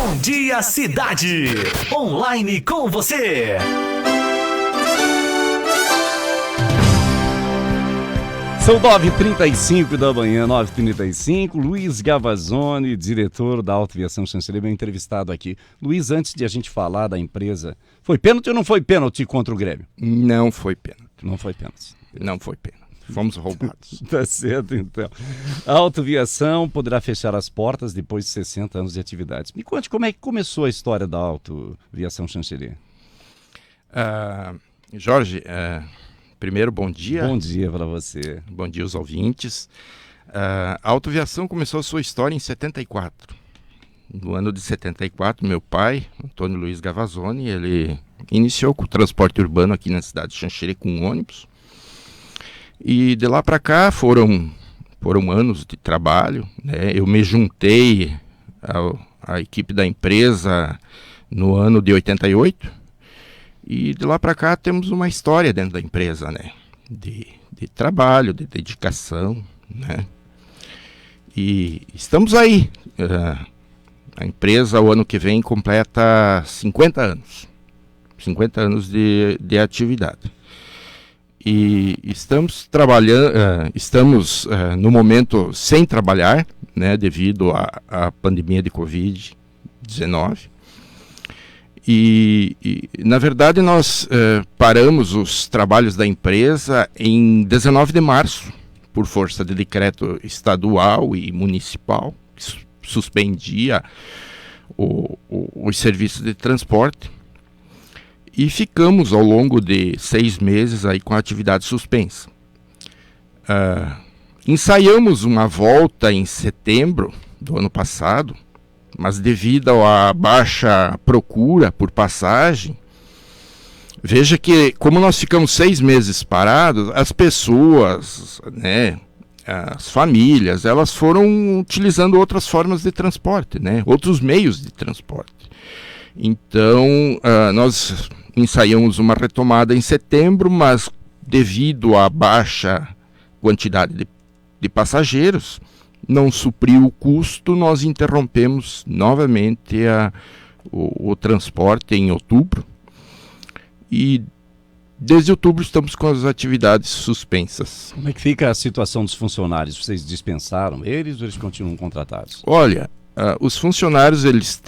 Bom Dia Cidade. Online com você. São 9h35 da manhã, 9h35. Luiz Gavazzoni, diretor da Autoaviação Chanceler, meu entrevistado aqui. Luiz, antes de a gente falar da empresa, foi pênalti ou não foi pênalti contra o Grêmio? Não foi pênalti. Não foi pênalti. Não foi pênalti. Fomos roubados. Tá certo, então. A Autoaviação poderá fechar as portas depois de 60 anos de atividades. Me conte como é que começou a história da Autoaviação Chanceler. Jorge, primeiro, bom dia. Bom dia para você. Bom dia aos ouvintes. A Autoaviação começou a sua história em 74. No ano de 74, meu pai, Antônio Luiz Gavazzoni, ele iniciou com o transporte urbano aqui na cidade de Xanxerê com um ônibus. E de lá para cá foram anos de trabalho, né? Eu me juntei à equipe da empresa no ano de 88 e de lá para cá temos uma história dentro da empresa, né? De trabalho, de dedicação, né? E estamos aí. A empresa o ano que vem completa 50 anos. 50 anos de atividade. E estamos trabalhando, no momento sem trabalhar, né, devido à pandemia de Covid-19. E na verdade, nós paramos os trabalhos da empresa em 19 de março, por força de decreto estadual e municipal, que suspendia os serviços de transporte. E ficamos ao longo de 6 meses aí com a atividade suspensa. Ensaiamos uma volta em setembro do ano passado, mas devido à baixa procura por passagem, veja que como nós ficamos 6 meses parados, as pessoas, né, as famílias, elas foram utilizando outras formas de transporte, né, outros meios de transporte. Então, nós ensaiamos uma retomada em setembro, mas devido à baixa quantidade de passageiros, não supriu o custo, nós interrompemos novamente o transporte em outubro. E desde outubro estamos com as atividades suspensas. Como é que fica a situação dos funcionários? Vocês dispensaram eles ou eles continuam contratados? Olha, os funcionários eles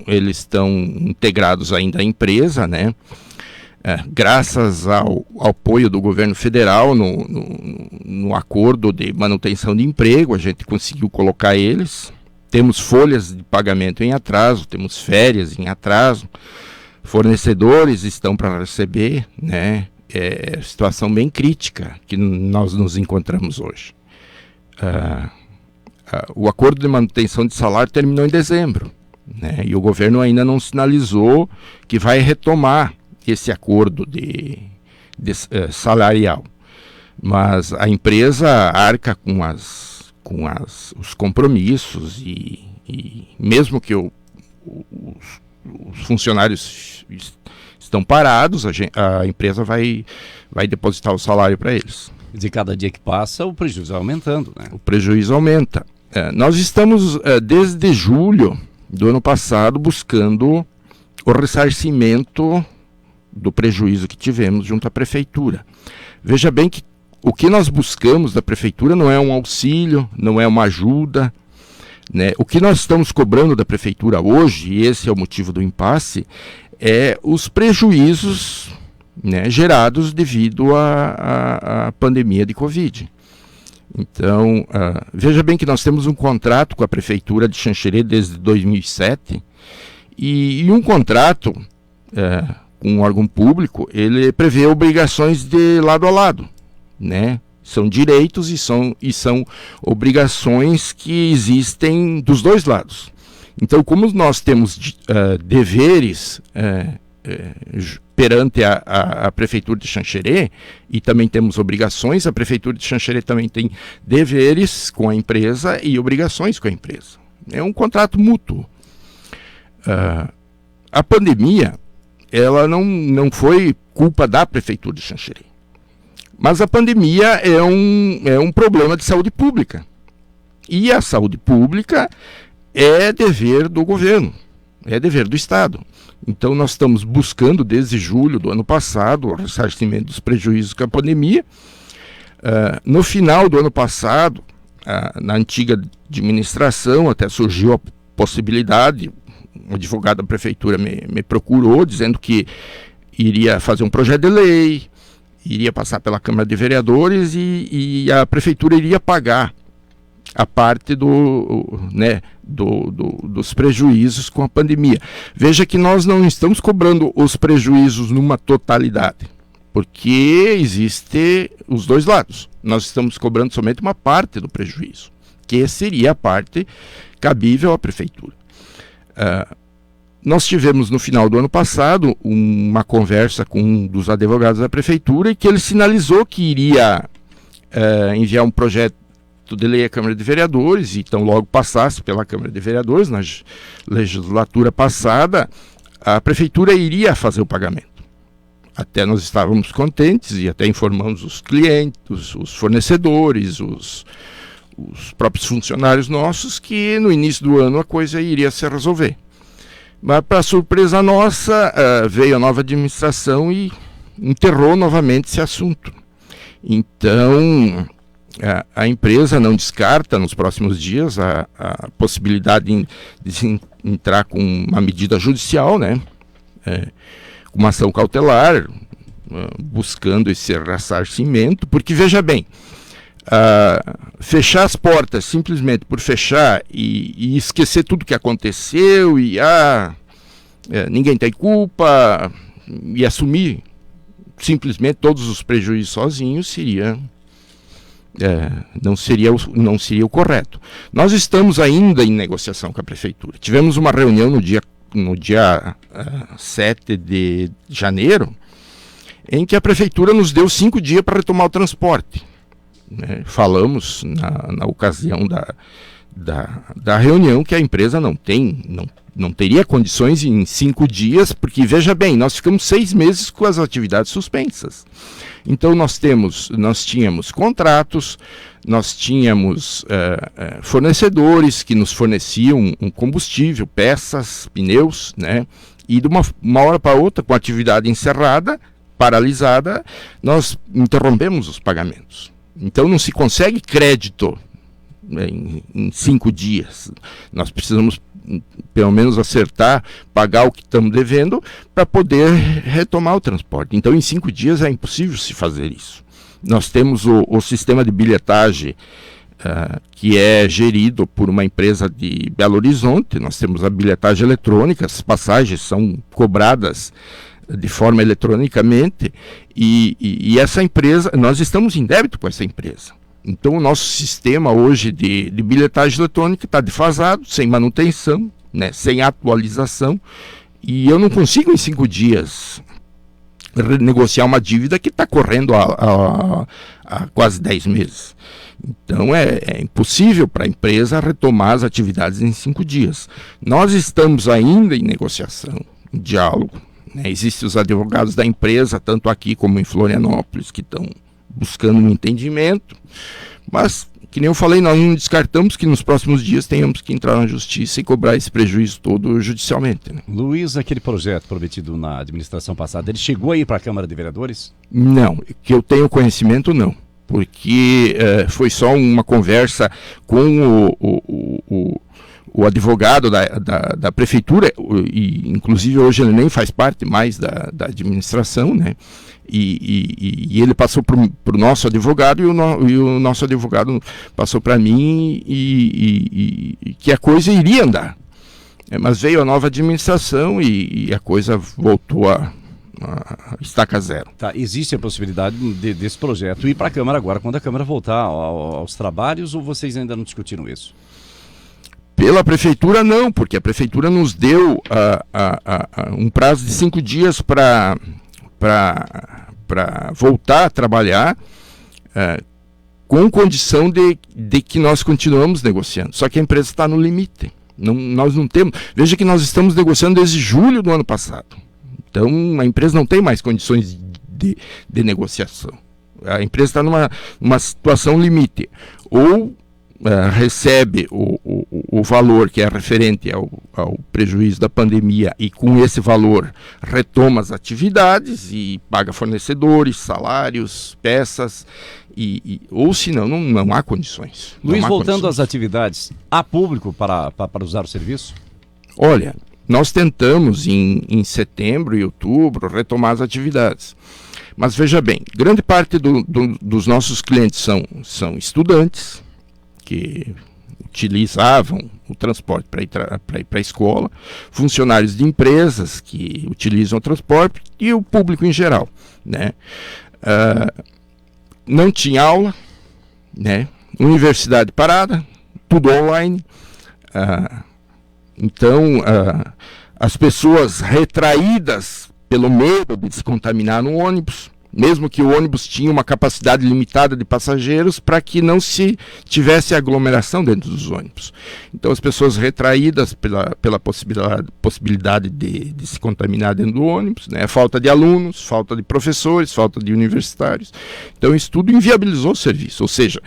estão integrados ainda à empresa, né? Graças ao apoio do governo federal no acordo de manutenção de emprego, a gente conseguiu colocar eles. Temos folhas de pagamento em atraso, temos férias em atraso, fornecedores estão para receber, né? É situação bem crítica que nós nos encontramos hoje. O acordo de manutenção de salário terminou em dezembro, né? E o governo ainda não sinalizou que vai retomar esse acordo de salarial. Mas a empresa arca com os compromissos e mesmo que os funcionários estão parados, a empresa vai depositar o salário para eles. De cada dia que passa, o prejuízo vai aumentando, né? O prejuízo aumenta. Nós estamos, desde julho do ano passado, buscando o ressarcimento do prejuízo que tivemos junto à prefeitura. Veja bem que o que nós buscamos da prefeitura não é um auxílio, não é uma ajuda, né? O que nós estamos cobrando da prefeitura hoje, e esse é o motivo do impasse, é os prejuízos, né, gerados devido à pandemia de Covid. Então, veja bem que nós temos um contrato com a Prefeitura de Xanxerê desde 2007 e um contrato com um órgão público, ele prevê obrigações de lado a lado, né? São direitos e são obrigações que existem dos dois lados. Então, como nós temos deveres perante a Prefeitura de Xanxerê e também temos obrigações, a Prefeitura de Xanxerê também tem deveres com a empresa e obrigações com a empresa. É um contrato mútuo. A pandemia, ela não foi culpa da Prefeitura de Xanxerê, mas a pandemia é um problema de saúde pública. E a saúde pública é dever do governo. é dever do Estado. Então nós estamos buscando desde julho do ano passado o ressarcimento dos prejuízos com a pandemia. No final do ano passado, na antiga administração, até surgiu a possibilidade, o advogado da prefeitura me procurou dizendo que iria fazer um projeto de lei, iria passar pela Câmara de Vereadores e a prefeitura iria pagar a parte dos prejuízos com a pandemia. Veja que nós não estamos cobrando os prejuízos numa totalidade, porque existe os dois lados. Nós estamos cobrando somente uma parte do prejuízo, que seria a parte cabível à prefeitura. Nós tivemos no final do ano passado uma conversa com um dos advogados da prefeitura e que ele sinalizou que iria enviar um projeto de lei à Câmara de Vereadores, e então logo passasse pela Câmara de Vereadores, na legislatura passada, a prefeitura iria fazer o pagamento. Até nós estávamos contentes e até informamos os clientes, os fornecedores, os próprios funcionários nossos, que no início do ano a coisa iria se resolver. Mas, para surpresa nossa, veio a nova administração e enterrou novamente esse assunto. Então, a empresa não descarta nos próximos dias a possibilidade de se entrar com uma medida judicial, né? Uma ação cautelar, buscando esse ressarcimento, porque, veja bem, fechar as portas simplesmente por fechar e esquecer tudo que aconteceu e ninguém tem culpa e assumir simplesmente todos os prejuízos sozinhos não seria o correto. Nós estamos ainda em negociação com a prefeitura. Tivemos uma reunião no dia 7 de janeiro, em que a prefeitura nos deu 5 dias para retomar o transporte. Falamos na ocasião da reunião que a empresa não teria condições em 5 dias, porque, veja bem, nós ficamos 6 meses com as atividades suspensas. Então nós tínhamos contratos, nós tínhamos fornecedores que nos forneciam um combustível, peças, pneus, né? E de uma hora para outra, com a atividade encerrada, paralisada, nós interrompemos os pagamentos. Então não se consegue crédito em 5 dias. Nós precisamos pelo menos acertar, pagar o que estamos devendo para poder retomar o transporte. Então em 5 dias é impossível se fazer isso. Nós temos o sistema de bilhetagem que é gerido por uma empresa de Belo Horizonte. Nós temos a bilhetagem eletrônica, as passagens são cobradas de forma eletronicamente e essa empresa, nós estamos em débito com essa empresa. Então o nosso sistema hoje de bilhetagem eletrônica está defasado, sem manutenção, né, sem atualização, e eu não consigo em 5 dias renegociar uma dívida que está correndo há quase 10 meses. Então é impossível para a empresa retomar as atividades em 5 dias. Nós estamos ainda em negociação, em diálogo. Existem os advogados da empresa, tanto aqui como em Florianópolis, que estão buscando um entendimento, mas, que nem eu falei, nós não descartamos que nos próximos dias tenhamos que entrar na justiça e cobrar esse prejuízo todo judicialmente. Né? Luiz, aquele projeto prometido na administração passada, ele chegou aí para a Câmara de Vereadores? Não, que eu tenho conhecimento, não. Porque foi só uma conversa com o advogado da prefeitura, e inclusive hoje ele nem faz parte mais da administração, né? E ele passou para o nosso advogado e o nosso advogado passou para mim e que a coisa iria andar. Mas veio a nova administração e a coisa voltou a estaca zero. Tá, existe a possibilidade desse projeto ir para a Câmara agora, quando a Câmara voltar aos trabalhos, ou vocês ainda não discutiram isso? Pela prefeitura não, porque a prefeitura nos deu um prazo de 5 dias para voltar a trabalhar com condição de que nós continuamos negociando. Só que a empresa está no limite. Nós não temos. Veja que nós estamos negociando desde julho do ano passado. Então a empresa não tem mais condições de negociação. A empresa está numa situação limite. Ou recebe o valor que é referente ao prejuízo da pandemia e com esse valor retoma as atividades e paga fornecedores, salários, peças, ou senão não há condições. Luiz, há voltando condições. às atividades, há público para usar o serviço? Olha, nós tentamos em setembro e outubro retomar as atividades. Mas veja bem, grande parte dos nossos clientes são estudantes que utilizavam o transporte para ir para a escola, funcionários de empresas que utilizam o transporte e o público em geral, né? Não tinha aula, né? Universidade parada, tudo online. Então, as pessoas retraídas pelo medo de se contaminar no ônibus, mesmo que o ônibus tinha uma capacidade limitada de passageiros para que não se tivesse aglomeração dentro dos ônibus. Então as pessoas retraídas pela possibilidade de se contaminar dentro do ônibus, né? Falta de alunos, falta de professores, falta de universitários. Então isso tudo inviabilizou o serviço, ou seja,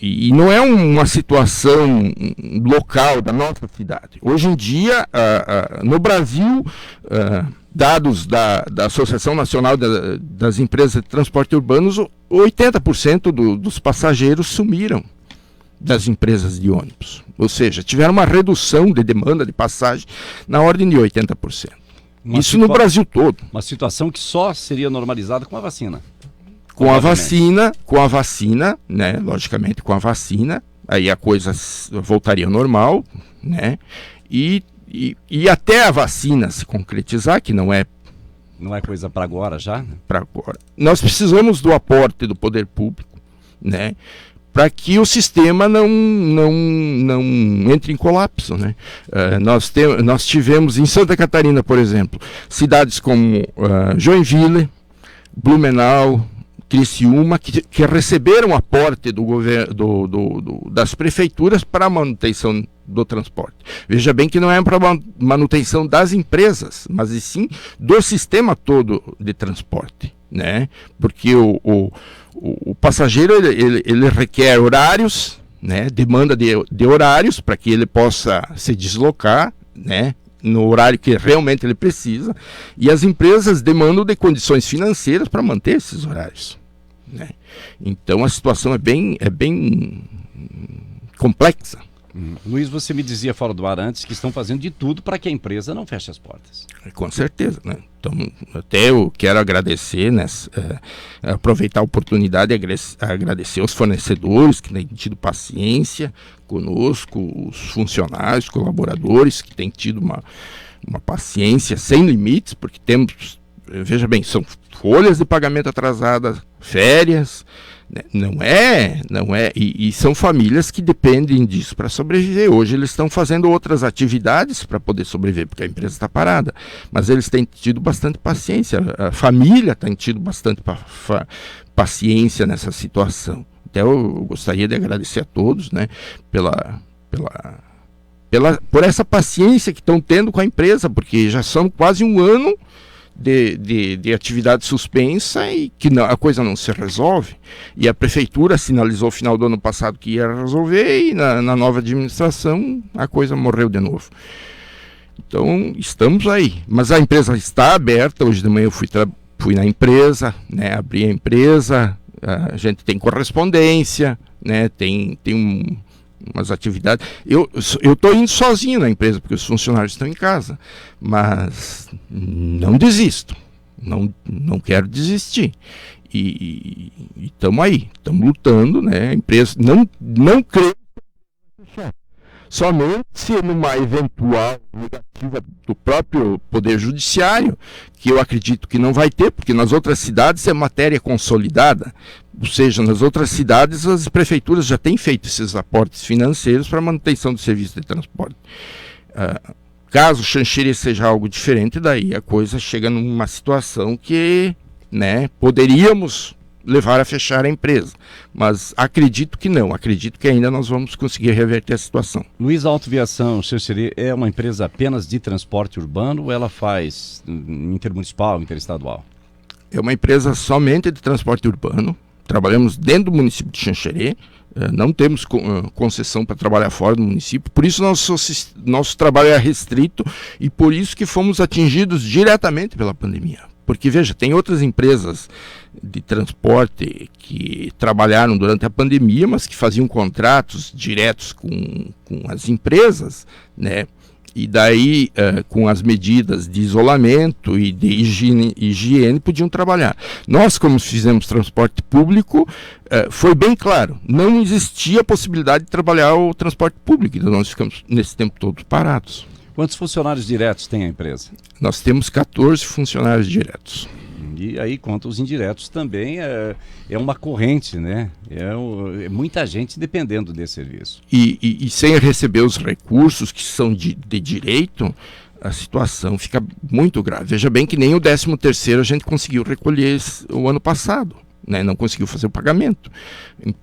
e não é uma situação local da nossa cidade. Hoje em dia, no Brasil, dados da Associação Nacional das Empresas de Transporte Urbanos, 80% dos passageiros sumiram das empresas de ônibus. Ou seja, tiveram uma redução de demanda de passagem na ordem de 80%. Isso no Brasil todo. Uma situação que só seria normalizada com a vacina. Com a vacina, né? Logicamente com a vacina, aí a coisa voltaria ao normal, né? E até a vacina se concretizar, que não é coisa para agora já, né? Para agora. Nós precisamos do aporte do poder público, né? Para que o sistema não entre em colapso, né? Nós tivemos em Santa Catarina, por exemplo, cidades como Joinville, Blumenau, Criciúma, que receberam aporte do governo, das prefeituras para a manutenção do transporte. Veja bem que não é para manutenção das empresas, mas e sim do sistema todo de transporte, né? Porque o passageiro ele requer horários, né? Demanda de horários para que ele possa se deslocar, né? No horário que realmente ele precisa, e as empresas demandam de condições financeiras para manter esses horários, né? Então a situação é bem complexa. Luiz, você me dizia fora do ar antes que estão fazendo de tudo para que a empresa não feche as portas. Com certeza, né? Então, até eu quero agradecer, né, aproveitar a oportunidade e agradecer aos fornecedores que têm tido paciência conosco, os funcionários, colaboradores que têm tido uma paciência sem limites, porque temos, veja bem, são folhas de pagamento atrasadas, férias, né? Não é, e são famílias que dependem disso para sobreviver. Hoje eles estão fazendo outras atividades para poder sobreviver, porque a empresa está parada, mas eles têm tido bastante paciência, a família tem tido bastante paciência nessa situação. Até eu gostaria de agradecer a todos, né, por essa paciência que estão tendo com a empresa, porque já são quase um ano de atividade suspensa e que a coisa não se resolve. E a prefeitura sinalizou no final do ano passado que ia resolver, e na nova administração a coisa morreu de novo. Então estamos aí, mas a empresa está aberta. Hoje de manhã eu fui na empresa, né, abri a empresa, a gente tem correspondência, né, tem umas atividades. Eu estou indo sozinho na empresa, porque os funcionários estão em casa, mas não desisto, não quero desistir. E estamos aí, estamos lutando, né? A empresa não creio fechar. Somente se numa eventual negativa do próprio Poder Judiciário, que eu acredito que não vai ter, porque nas outras cidades é matéria consolidada, ou seja, nas outras cidades as prefeituras já têm feito esses aportes financeiros para a manutenção do serviço de transporte. Caso Xanxerê seja algo diferente, daí a coisa chega numa situação que, né, poderíamos levar a fechar a empresa, mas acredito que não, acredito que ainda nós vamos conseguir reverter a situação. Luiz, a Autoviação Xanxerê é uma empresa apenas de transporte urbano ou ela faz intermunicipal, interestadual? É uma empresa somente de transporte urbano, trabalhamos dentro do município de Xanxerê, Não temos concessão para trabalhar fora do município, por isso nosso trabalho é restrito e por isso que fomos atingidos diretamente pela pandemia. Porque, veja, tem outras empresas de transporte que trabalharam durante a pandemia, mas que faziam contratos diretos com as empresas, né? E daí, com as medidas de isolamento e de higiene, podiam trabalhar. Nós, como fizemos transporte público, foi bem claro, não existia possibilidade de trabalhar o transporte público, então nós ficamos nesse tempo todo parados. Quantos funcionários diretos tem a empresa? Nós temos 14 funcionários diretos. E aí, quanto aos indiretos, também é uma corrente, né? É muita gente dependendo desse serviço. E sem receber os recursos que são de direito, a situação fica muito grave. Veja bem que nem o 13º a gente conseguiu recolher o ano passado, né? Não conseguiu fazer o pagamento.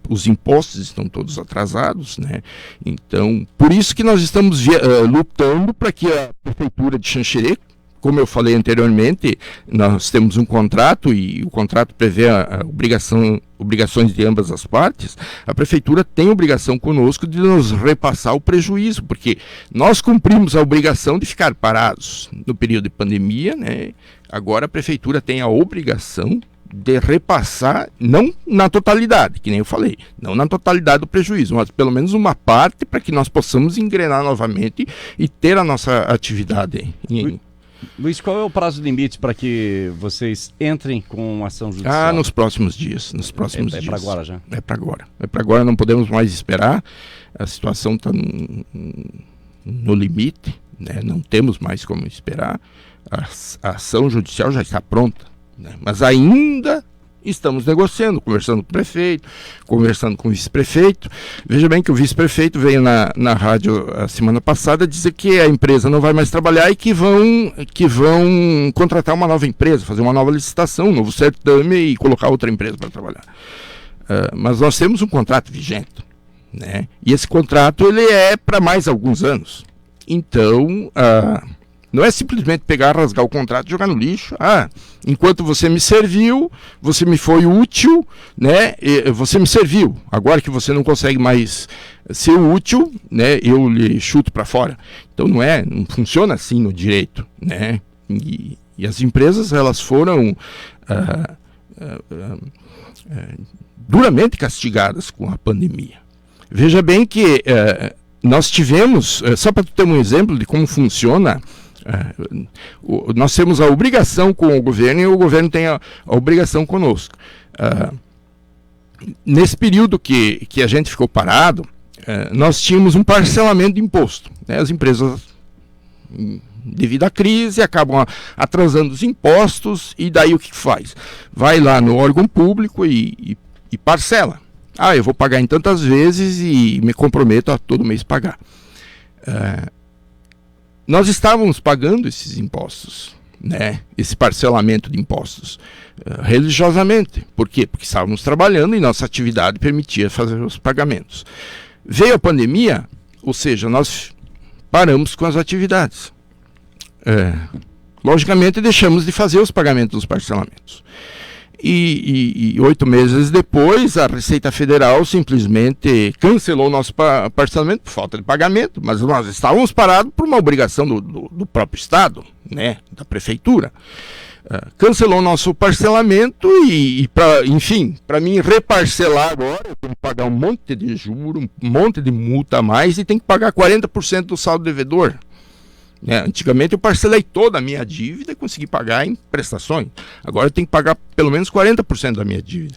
Os impostos estão todos atrasados, né? Então, por isso que nós estamos lutando para que a Prefeitura de Xanxerê, como eu falei anteriormente, nós temos um contrato e o contrato prevê a obrigações de ambas as partes. A Prefeitura tem obrigação conosco de nos repassar o prejuízo, porque nós cumprimos a obrigação de ficar parados no período de pandemia, né? Agora a Prefeitura tem a obrigação de repassar, não na totalidade, que nem eu falei, não na totalidade do prejuízo, mas pelo menos uma parte para que nós possamos engrenar novamente e ter a nossa atividade Luiz, qual é o prazo limite para que vocês entrem com ação judicial? Nos próximos dias. Nos próximos dias. É para agora já? É para agora. É para agora, não podemos mais esperar. A situação está no limite, né? Não temos mais como esperar. A ação judicial já está pronta, né? Mas ainda estamos negociando, conversando com o prefeito, conversando com o vice-prefeito. Veja bem que o vice-prefeito veio na rádio a semana passada dizer que a empresa não vai mais trabalhar e que vão contratar uma nova empresa, fazer uma nova licitação, um novo certame e colocar outra empresa para trabalhar. Mas nós temos um contrato vigente, né? E esse contrato ele é para mais alguns anos. Então, não é simplesmente pegar, rasgar o contrato e jogar no lixo. Enquanto você me serviu, você me foi útil, né? Você me serviu. Agora que você não consegue mais ser útil, né? Eu lhe chuto para fora. Então não funciona assim no direito, né? E as empresas, elas foram duramente castigadas com a pandemia. Veja bem que nós tivemos, só para ter um exemplo de como funciona, nós temos a obrigação com o governo e o governo tem a obrigação conosco. Nesse período que a gente ficou parado, nós tínhamos um parcelamento de imposto, né? As empresas, devido à crise, acabam atrasando os impostos e daí o que faz? Vai lá no órgão público e parcela. Eu vou pagar em tantas vezes e me comprometo a todo mês pagar. Nós estávamos pagando esses impostos, né? Esse parcelamento de impostos, religiosamente. Por quê? Porque estávamos trabalhando e nossa atividade permitia fazer os pagamentos. Veio a pandemia, ou seja, nós paramos com as atividades. Logicamente, deixamos de fazer os pagamentos dos parcelamentos. E 8 meses depois, a Receita Federal simplesmente cancelou o nosso parcelamento por falta de pagamento, mas nós estávamos parados por uma obrigação do próprio Estado, né, da Prefeitura. Cancelou o nosso parcelamento para mim reparcelar agora, eu tenho que pagar um monte de juros, um monte de multa a mais e tenho que pagar 40% do saldo devedor. Antigamente eu parcelei toda a minha dívida e consegui pagar em prestações. Agora eu tenho que pagar pelo menos 40% da minha dívida.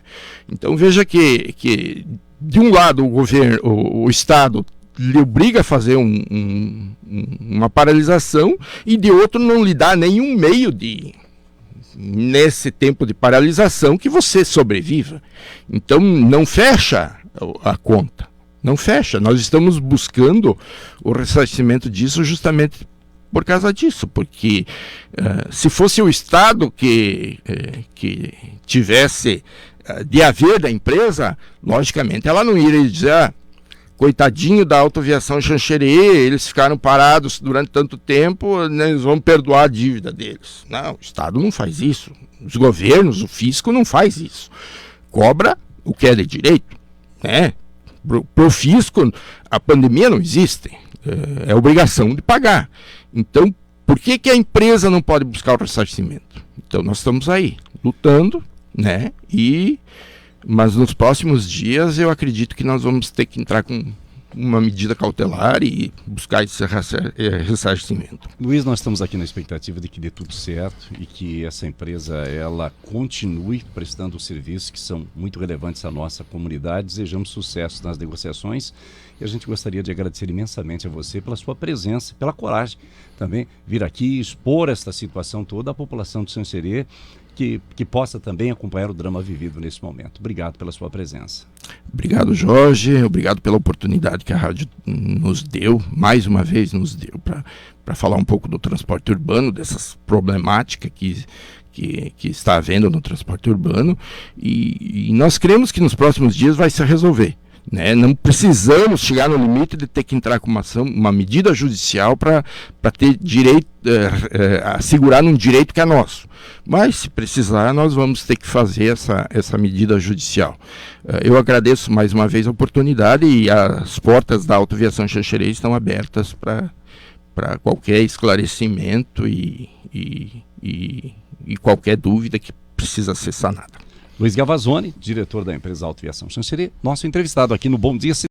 Então veja que de um lado o Estado lhe obriga a fazer uma paralisação e de outro não lhe dá nenhum meio nesse tempo de paralisação que você sobreviva. Então não fecha a conta. Não fecha. Nós estamos buscando o ressarcimento disso justamente por causa disso, porque se fosse o Estado que tivesse de haver da empresa, logicamente ela não iria dizer, coitadinho da Autoviação Xanxerê, eles ficaram parados durante tanto tempo, nós vamos perdoar a dívida deles. Não, o Estado não faz isso, os governos, o fisco não faz isso. Cobra o que é de direito, né? Pro fisco, a pandemia não existe, é obrigação de pagar. Então, por que que a empresa não pode buscar o ressarcimento? Então, nós estamos aí, lutando, né? Mas nos próximos dias eu acredito que nós vamos ter que entrar com uma medida cautelar e buscar esse ressarcimento. Luiz, nós estamos aqui na expectativa de que dê tudo certo e que essa empresa ela continue prestando serviços que são muito relevantes à nossa comunidade. Desejamos sucesso nas negociações e a gente gostaria de agradecer imensamente a você pela sua presença, pela coragem também vir aqui expor esta situação toda à população de Xanxerê, que possa também acompanhar o drama vivido nesse momento. Obrigado pela sua presença. Obrigado, Jorge. Obrigado pela oportunidade que a rádio nos deu, mais uma vez nos deu, para falar um pouco do transporte urbano, dessas problemáticas que está havendo no transporte urbano. E nós cremos que nos próximos dias vai se resolver. Né? Não precisamos chegar no limite de ter que entrar com uma medida judicial para ter direito, assegurar um direito que é nosso. Mas, se precisar, nós vamos ter que fazer essa medida judicial. Eu agradeço mais uma vez a oportunidade e as portas da Autoviação Xanxerê estão abertas para qualquer esclarecimento e qualquer dúvida que precisa ser sanada. Luiz Gavazoni, diretor da empresa Autoviação Xanxerê, nosso entrevistado aqui no Bom Dia